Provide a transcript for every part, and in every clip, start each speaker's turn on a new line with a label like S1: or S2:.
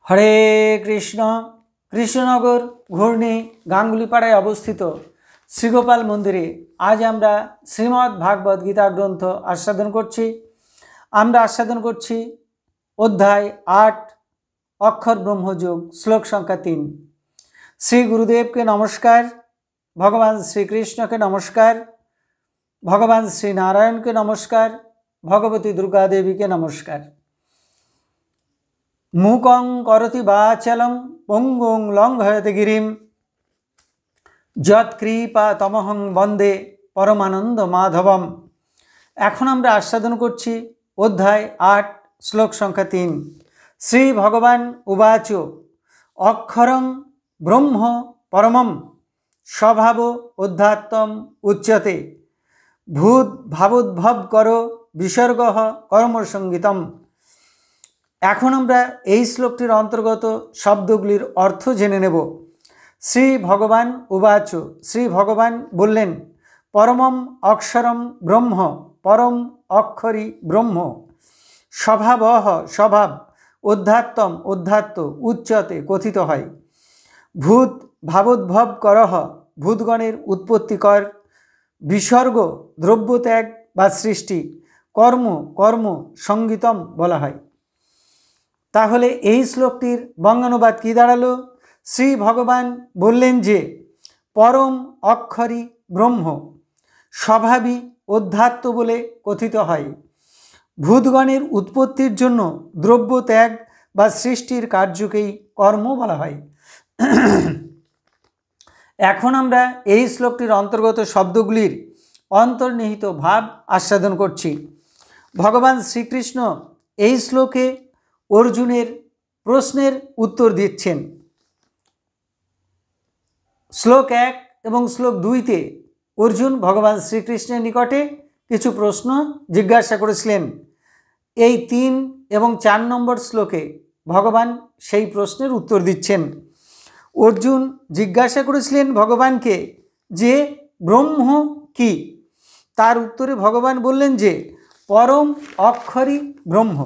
S1: हरे कृष्ण। कृष्णनगर घूर्णी गांगुलीपाड़ाय अवस्थित श्रीगोपाल मंदिरे आज आमरा श्रीमद् भागवत गीता ग्रंथ आस्वादन करछि। आमरा आस्वादन करछि अध्याय 8 अक्षर ब्रह्मयोग श्लोक संख्या 3। श्री गुरुदेव के नमस्कार, भगवान श्री कृष्ण के नमस्कार, भगवान श्री नारायण के नमस्कार, भगवती दुर्गा देवी के नमस्कार। मूकं करोति वाचालं पंगुं लंघयते गिरिं यत्कृपातमहं वंदे परमानंद माधवम। एखन आमरा आस्वादन करछि अध्याय 8 श्लोक संख्या 3। श्री भगवान उवाच अक्षरं ब्रह्म परमं स्वभाव अध्यात्मम् उच्यते भूत भावोद्भव करो विसर्ग कर्म संगीतम। এখন আমরা এই শ্লোকটির অন্তর্গত শব্দগুলির অর্থ জেনে নেব। শ্রী ভগবান উবাচ, শ্রী ভগবান বললেন, পরমম অক্ষরম ব্রহ্ম, পরম অক্ষরই ব্রহ্ম, স্বভাবঃ স্বভাব, অধ্যাত্মম অধ্যাত্ম, উচ্যতে কথিত হয়, ভূত ভাবোদ্ভব করহ ভূতগণের উৎপত্তিকর, বিসর্গ দ্রব্যত্যাগ বা সৃষ্টি, কর্ম কর্ম সঙ্গীতম বলা হয়। তাহলে এই শ্লোকটির বঙ্গানুবাদ কি দাঁড়ালো? শ্রী ভগবান বললেন যে পরম অক্ষরই ব্রহ্ম, স্বভাবই অধ্যাত্ম বলে কথিত হয়, ভূতগণের উৎপত্তির জন্য দ্রব্য ত্যাগ বা সৃষ্টির কার্যকেই কর্ম বলা হয়। এখন আমরা এই শ্লোকটির অন্তর্গত শব্দগুলির অন্তর্নিহিত ভাব আস্বাদন করছি। ভগবান শ্রীকৃষ্ণ এই শ্লোকে অর্জুনের প্রশ্নের উত্তর দিচ্ছেন। শ্লোক 1 এবং শ্লোক 2তে অর্জুন ভগবান শ্রীকৃষ্ণের নিকটে কিছু প্রশ্ন জিজ্ঞাসা করেছিলেন। এই 3 এবং 4 নম্বর শ্লোকে ভগবান সেই প্রশ্নের উত্তর দিচ্ছেন। অর্জুন জিজ্ঞাসা করেছিলেন ভগবানকে যে ব্রহ্ম কি। তার উত্তরে ভগবান বললেন যে পরম অক্ষরই ব্রহ্ম।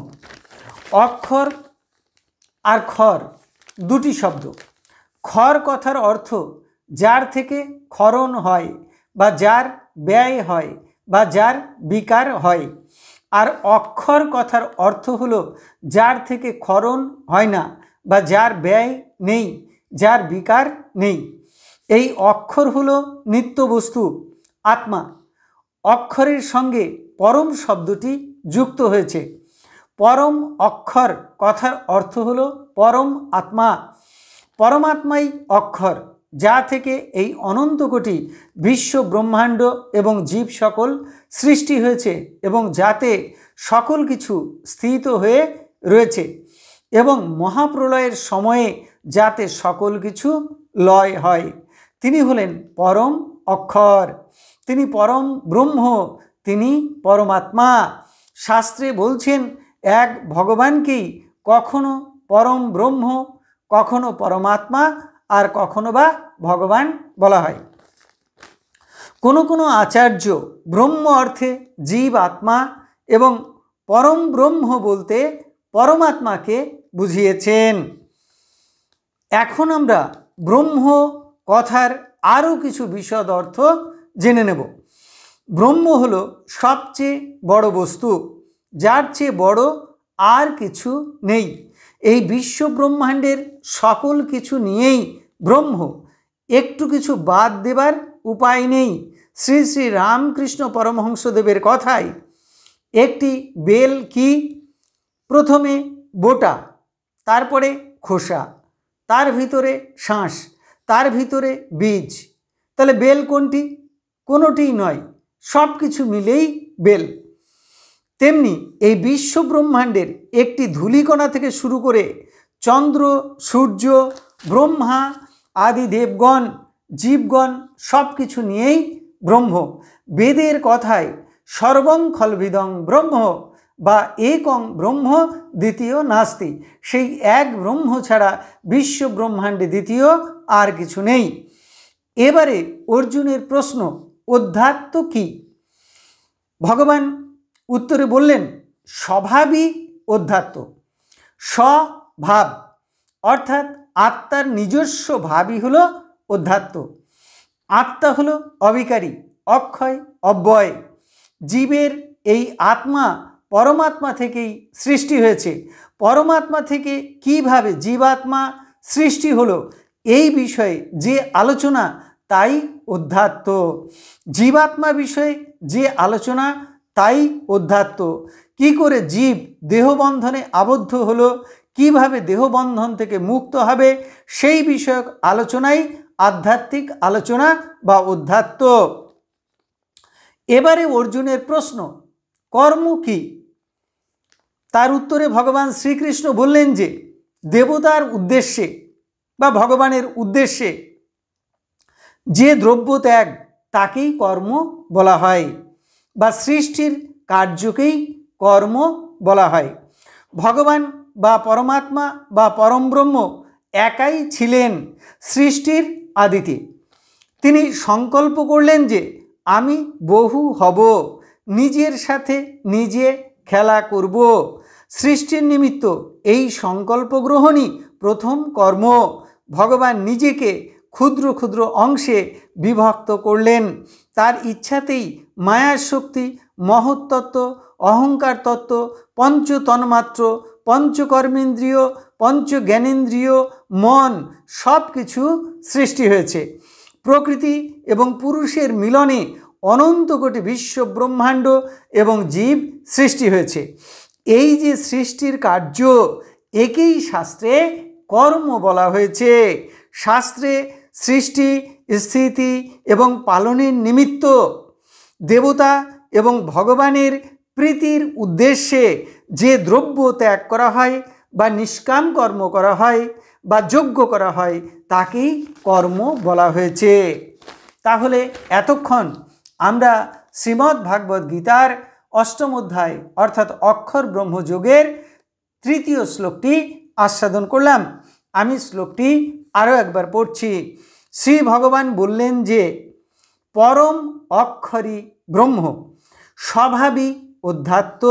S1: অক্ষর আর খর দুটি শব্দ। খর কথার অর্থ যার থেকে ক্ষরণ হয় বা যার ব্যয় হয় বা যার বিকার হয়, আর অক্ষর কথার অর্থ হলো যার থেকে ক্ষরণ হয় না বা যার ব্যয় নেই, যার বিকার নেই। এই অক্ষর হলো নিত্য বস্তু, আত্মা। অক্ষরের সঙ্গে পরম শব্দটি যুক্ত হয়েছে। পরম অক্ষর কথার অর্থ হলো পরম আত্মা। পরমাত্মাই অক্ষর, যা থেকে এই অনন্ত কোটি বিশ্ব ব্রহ্মাণ্ড এবং জীব সকল সৃষ্টি হয়েছে এবং যাতে সকল কিছু স্থিত হয়ে রয়েছে এবং মহাপ্রলয়ের সময়ে যাতে সকল কিছু লয় হয়। তিনি হলেন পরম অক্ষর, তিনি পরম ব্রহ্ম, তিনি পরমাত্মা। শাস্ত্রে বলছেন এক ভগবানকেই কখনো পরম ব্রহ্ম, কখনো পরমাত্মা, আর কখনো বা ভগবান বলা হয়। কোনো কোনো আচার্য ব্রহ্ম অর্থে জীব আত্মা এবং পরম ব্রহ্ম বলতে পরমাত্মাকে বুঝিয়েছেন। এখন আমরা ব্রহ্ম কথার আরও কিছু বিশদ অর্থ জেনে নেব। ব্রহ্ম হলো সবচেয়ে বড় বস্তু, যার চেয়ে বড় আর কিছু নেই। এই বিশ্ব ব্রহ্মাণ্ডের সকল কিছু নিয়েই ব্রহ্ম, একটু কিছু বাদ দেবার উপায় নেই। শ্রী শ্রী রামকৃষ্ণ পরমহংসদেবের কথায় একটি বেল কি? প্রথমে বোটা, তারপরে খোসা, তার ভিতরে শাঁস, তার ভিতরে বীজ। তাহলে বেল কোনটি? কোনোটিই নয়, সব কিছু মিলেই বেল। তেমনি এই বিশ্ব ব্রহ্মাণ্ডের একটি ধূলিকণা থেকে শুরু করে চন্দ্র, সূর্য, ব্রহ্মা আদি দেবগণ, জীবগণ সব কিছু নিয়েই ব্রহ্ম। বেদের কথায় সর্বং খলবিদং ব্রহ্ম বা একং ব্রহ্ম দ্বিতীয় নাস্তি। সেই এক ব্রহ্ম ছাড়া বিশ্ব ব্রহ্মাণ্ডে দ্বিতীয় আর কিছু নেই। এবারে অর্জুনের প্রশ্ন, অধ্যাত্ম কি? ভগবান উত্তরে বললেন স্বভাবই অধ্যাত্ম। স্বভাব অর্থাৎ আত্মার নিজস্ব ভাবই হলো অধ্যাত্ম। আত্মা হলো অবিকারী, অক্ষয়, অব্যয়। জীবের এই আত্মা পরমাত্মা থেকেই সৃষ্টি হয়েছে। পরমাত্মা থেকে কিভাবে জীবাত্মা সৃষ্টি হলো এই বিষয়ে যে আলোচনা তাই অধ্যাত্ম। জীবাত্মা বিষয়ে যে আলোচনা তাই অধ্যাত্ম। কি করে জীব দেহবন্ধনে আবদ্ধ হলো, কিভাবে দেহবন্ধন থেকে মুক্ত হবে, সেই বিষয়ক আলোচনাই আধ্যাত্মিক আলোচনা বা অধ্যাত্ম। এবারে অর্জুনের প্রশ্ন, কর্ম কি? তার উত্তরে ভগবান শ্রীকৃষ্ণ বললেন যে দেবতার উদ্দেশ্যে বা ভগবানের উদ্দেশ্যে যে দ্রব্য ত্যাগ তাকেই কর্ম বলা হয়, বা সৃষ্টির কার্যকেই কর্ম বলা হয়। ভগবান বা পরমাত্মা বা পরমব্রহ্ম একাই ছিলেন সৃষ্টির আদিতে। তিনি সংকল্প করলেন যে আমি বহু হব, নিজের সাথে নিজে খেলা করব। সৃষ্টির নিমিত্ত এই সংকল্প গ্রহণই প্রথম কর্ম। ভগবান নিজেকে ক্ষুদ্র ক্ষুদ্র অংশে বিভক্ত করলেন। তার ইচ্ছাতেই মায়ার শক্তি, মহত্তত্ত্ব, অহংকার তত্ত্ব, পঞ্চতন্মাত্র, পঞ্চকর্মেন্দ্রিয়, পঞ্চজ্ঞানেন্দ্রিয়, মন সব কিছু সৃষ্টি হয়েছে। প্রকৃতি এবং পুরুষের মিলনে অনন্ত কোটি বিশ্ব ব্রহ্মাণ্ড এবং জীব সৃষ্টি হয়েছে। এই যে সৃষ্টির কার্য, একেই শাস্ত্রে কর্ম বলা হয়েছে। শাস্ত্রে সৃষ্টি, স্থিতি এবং পালনের নিমিত্ত দেবতা এবং ভগবানের প্রীতির উদ্দেশ্যে যে দ্রব্য ত্যাগ করা হয় বা নিষ্কাম কর্ম করা হয় বা যজ্ঞ করা হয় তাকেই কর্ম বলা হয়েছে। তাহলে এতক্ষণ আমরা শ্রীমদ্ ভাগবত গীতার অষ্টম অধ্যায় অর্থাৎ অক্ষর ব্রহ্মযোগের তৃতীয় শ্লোকটি আস্বাদন করলাম। আমি শ্লোকটি আরও একবার পড়ছি। শ্রী ভগবান বললেন যে পরম অক্ষরই ব্রহ্ম, স্বভাবই অধ্যাত্ম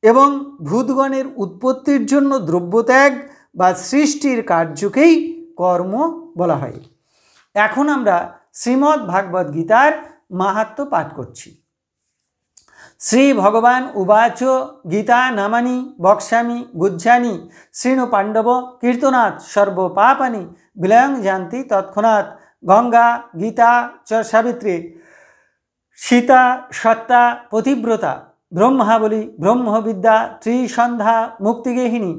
S1: এবং ভূতগণের উৎপত্তির জন্য দ্রব্যত্যাগ বা সৃষ্টির কার্যকেই কর্ম বলা হয়। এখন আমরা শ্রীমদ্ ভাগবত গীতার মাহাত্ম্য পাঠ করছি। শ্রী ভগবান উবাচ গীতা নামানি বক্ষ্যামি গুহ্যানি শৃণু পাণ্ডব কীর্তনাৎ সর্বপাপানি বিলয়ং যান্তি তৎক্ষণাৎ গঙ্গা গীতা চ সাবিত্রী সীতা সত্তা পতিব্রতা ব্রহ্মাবলী ব্রহ্মবিদ্যা ত্রিসন্ধ্যা মুক্তিগেহিনী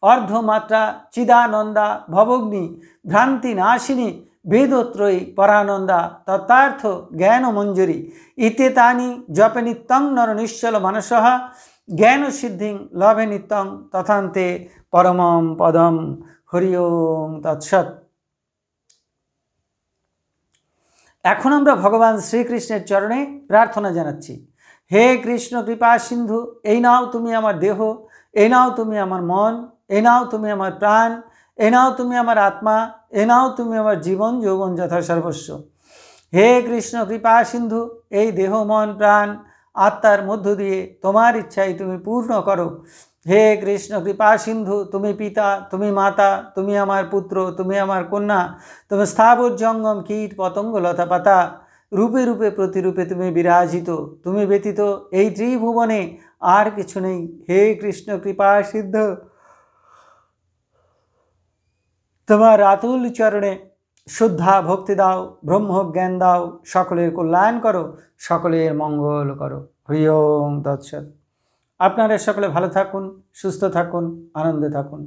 S1: অর্ধমাত্রা চিদানন্দা ভবগ্নি ভ্রান্তি নাশিনী বেদত্রয়ী পরানন্দা তত্ত্বার্থ জ্ঞানমঞ্জরি ইত্যেতানি জপে নিত্যং নর নিশ্চল মানসঃ জ্ঞান সিদ্ধিং লভে নিত্যং তথান্তে পরমম পদম। হরি ওম তৎসৎ। এখন আমরা ভগবান শ্রীকৃষ্ণের চরণে প্রার্থনা জানাচ্ছি। হে কৃষ্ণ কৃপা সিন্ধু, এই নাও তুমি আমার দেহ, এই নাও তুমি আমার মন, এই নাও তুমি আমার প্রাণ, এই নাও তুমি আমার আত্মা, এ নাও তুমি আমার জীবন যৌবন যথা সর্বস্ব। হে কৃষ্ণ কৃপা সিন্ধু, এই দেহ মন প্রাণ আত্মার মধ্য দিয়ে তোমার ইচ্ছাই তুমি পূর্ণ করো। হে কৃষ্ণ কৃপা সিন্ধু, তুমি পিতা, তুমি মাতা, তুমি আমার পুত্র, তুমি আমার কন্যা, তুমি স্থাবর জঙ্গম কীট পতঙ্গ লতা পাতা, রূপে রূপে প্রতিরূপে তুমি বিরাজিত, তুমি ব্যতীত এই ত্রিভুবনে আর কিছু নেই। হে কৃষ্ণ কৃপা সিদ্ধ, তোমার আতুল চরণে শুদ্ধা ভক্তি দাও, ব্রহ্মজ্ঞান দাও, সকলের কল্যাণ করো, সকলের মঙ্গল করো। হরি ওম তৎসৎ। আপনারা সকলে ভালো থাকুন, সুস্থ থাকুন, আনন্দে থাকুন।